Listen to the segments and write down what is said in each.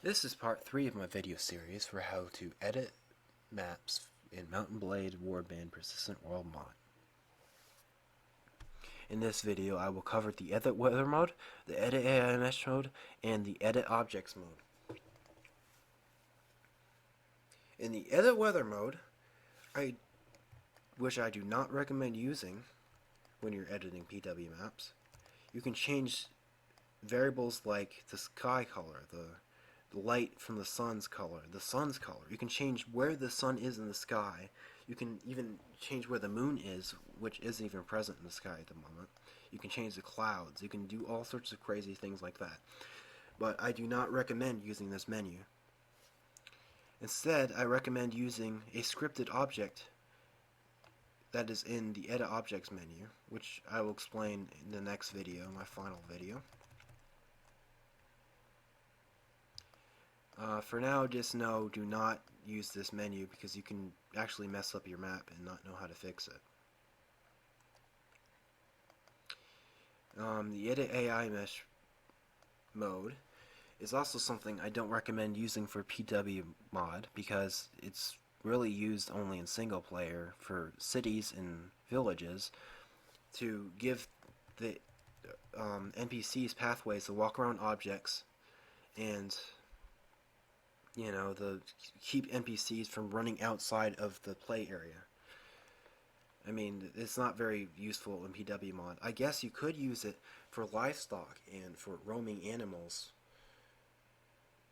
This is part 3 of my video series for how to edit maps in Mount & Blade Warband Persistent World Mod. In this video I will cover the Edit Weather mode, the Edit AI Mesh mode, and the Edit Objects mode. In the Edit Weather mode, which I do not recommend using when you're editing PW maps, you can change variables like the sky color, the light from the sun's color, the sun's color. You can change where the sun is in the sky. You can even change where the moon is, which isn't even present in the sky at the moment. You can change the clouds. You can do all sorts of crazy things like that. But I do not recommend using this menu. Instead, I recommend using a scripted object that is in the Edit Objects menu, which I will explain in the next video, my final video. For now, just know, do not use this menu because you can actually mess up your map and not know how to fix it. The Edit AI Mesh mode is also something I don't recommend using for PW mod because it's really used only in single player for cities and villages to give the NPCs pathways to walk around objects and keep NPCs from running outside of the play area. I mean, it's not very useful in PW mod. I guess you could use it for livestock and for roaming animals.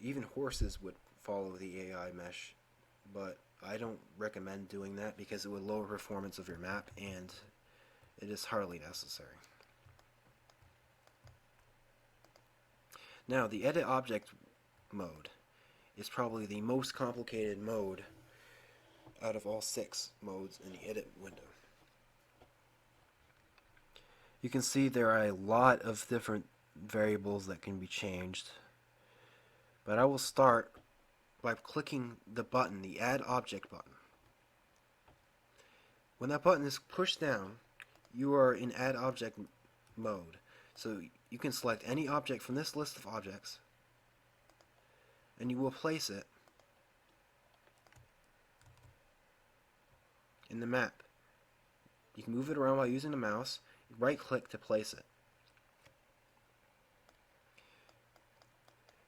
Even horses would follow the AI mesh, but I don't recommend doing that because it would lower performance of your map and it is hardly necessary. Now, the Edit Object mode is probably the most complicated mode out of all 6 modes in the edit window. You can see there are a lot of different variables that can be changed, but I will start by clicking the button, the Add Object button. When that button is pushed down, you are in Add Object mode, so you can select any object from this list of objects and you will place it in the map. You can move it around while using the mouse, right click to place it.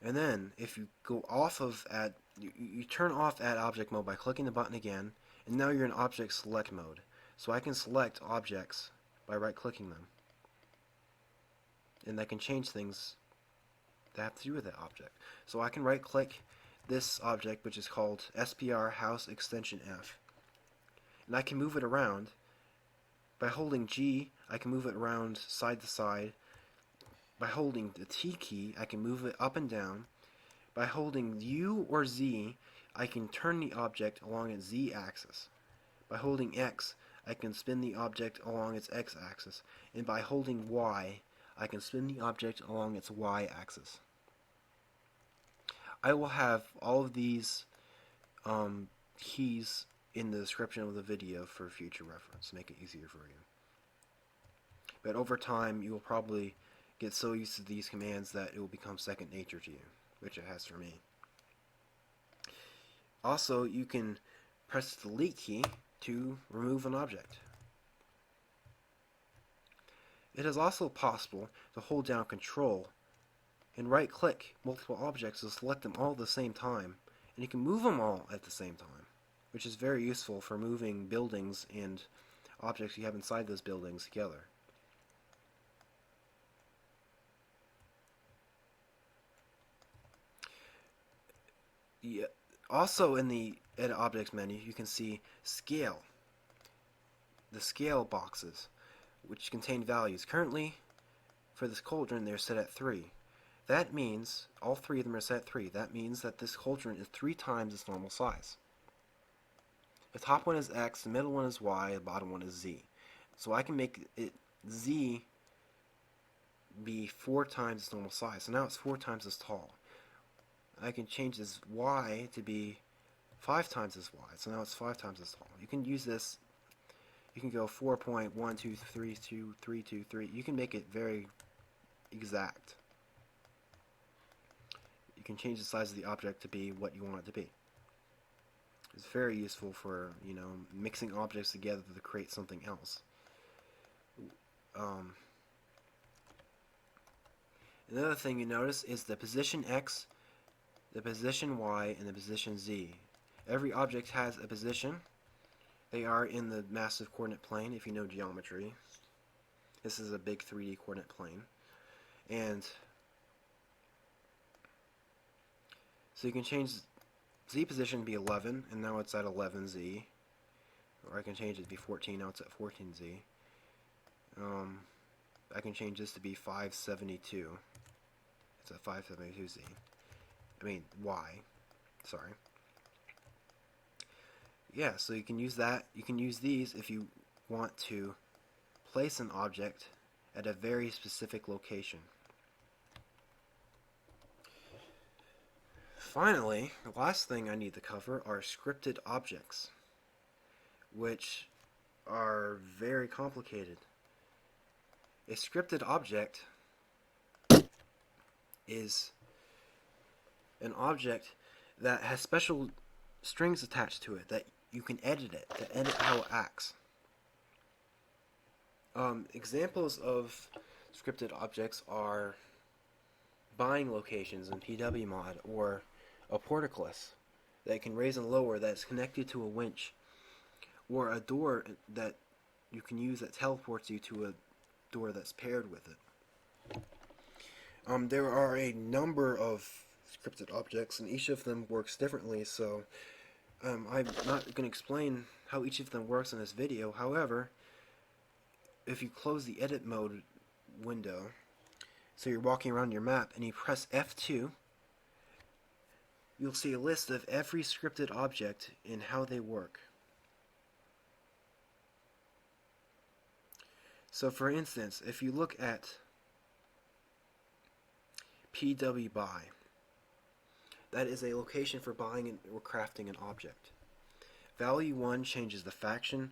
And then if you go off of you turn off Add Object mode by clicking the button again, and now you're in Object Select mode. So I can select objects by right clicking them. And I can change things that have to do with that object. So I can right click this object, which is called SPR House Extension F, and I can move it around. By holding G, I can move it around side to side. By holding the T key, I can move it up and down. By holding U or Z, I can turn the object along its Z axis. By holding X, I can spin the object along its X axis. And by holding Y, I can spin the object along its Y axis. I will have all of these keys in the description of the video for future reference to make it easier for you. But over time, you will probably get so used to these commands that it will become second nature to you, which it has for me. Also, you can press the delete key to remove an object. It is also possible to hold down Control and right-click multiple objects to select them all at the same time, and you can move them all at the same time, which is very useful for moving buildings and objects you have inside those buildings together. Yeah. Also in the Edit Objects menu, you can see Scale, the scale boxes, which contain values. Currently, for this cauldron, they're set at 3. That means all 3 of them are set at 3. That means that this cauldron is 3 times its normal size. The top one is X, the middle one is Y, the bottom one is Z. So I can make it Z be 4 times its normal size. So now it's 4 times as tall. I can change this Y to be 5 times as wide. So now it's 5 times as tall. You can use this. You can go 4.1232323. You can make it very exact. You can change the size of the object to be what you want it to be. It's very useful for, mixing objects together to create something else. Another thing you notice is the position X, the position Y, and the position Z. Every object has a position. They are in the massive coordinate plane, if you know geometry. This is a big 3D coordinate plane. And so you can change Z position to be 11, and now it's at 11Z. Or I can change it to be 14, now it's at 14Z. I can change this to be 572. It's at 572Z. I mean, Y. Sorry. Yeah, so you can use that. You can use these if you want to place an object at a very specific location. Finally, the last thing I need to cover are scripted objects, which are very complicated. A scripted object is an object that has special strings attached to it that you can edit it, to edit how it acts. Examples of scripted objects are buying locations in PWMod, or a portcullis that can raise and lower that's connected to a winch, or a door that you can use that teleports you to a door that's paired with it. There are a number of scripted objects, and each of them works differently, so I'm not going to explain how each of them works in this video. However, if you close the edit mode window, so you're walking around your map, and you press F2, you'll see a list of every scripted object and how they work. So for instance, if you look at PW Buy, that is a location for buying or crafting an object. Value 1 changes the faction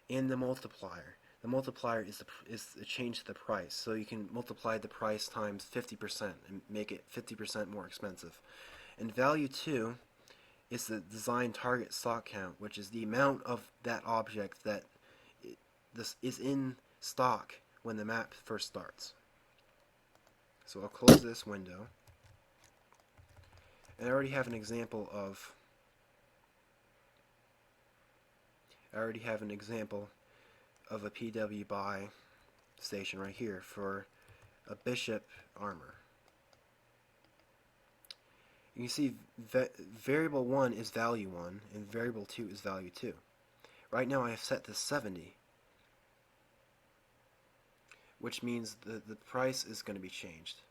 and the multiplier. The multiplier is a change to the price, so you can multiply the price times 50% and make it 50% more expensive. And value 2 is the design target stock count, which is the amount of that object that this is in stock when the map first starts. So I'll close this window, and I already have an example of a PW Buy station right here for a bishop armor. You can see variable 1 is value 1 and variable 2 is value 2. Right now I have set to 70, which means the price is going to be changed.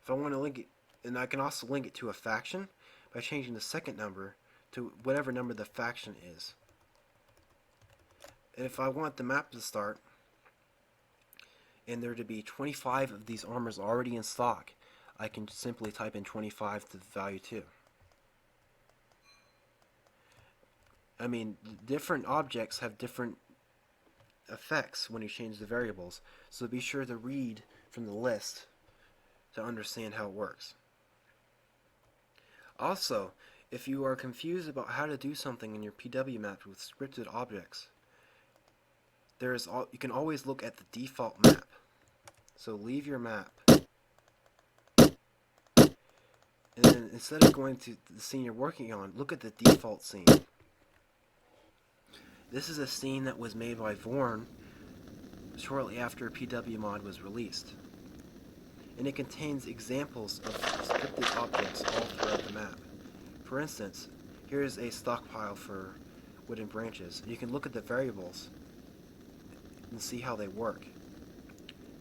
If I want to link it, and I can also link it to a faction by changing the second number to whatever number the faction is. And if I want the map to start and there to be 25 of these armors already in stock, I can simply type in 25 to value 2. I mean, different objects have different effects when you change the variables, so be sure to read from the list to understand how it works. Also, if you are confused about how to do something in your PW map with scripted objects, you can always look at the default map. So leave your map, and then instead of going to the scene you're working on, look at the default scene. This is a scene that was made by Vorn shortly after PWMod was released, and it contains examples of scripted objects all throughout the map. For instance, here is a stockpile for wooden branches, and you can look at the variables and see how they work.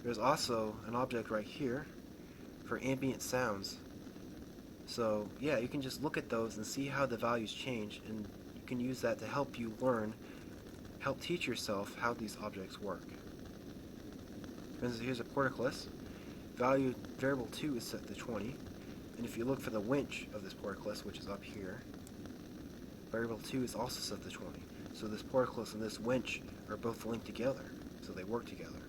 There's also an object right here for ambient sounds. So yeah, you can just look at those and see how the values change, and you can use that to help you help teach yourself how these objects work. For instance, here's a portcullis. Variable 2 is set to 20, and if you look for the winch of this portcullis, which is up here, variable 2 is also set to 20. So this portcullis and this winch are both linked together, so they work together.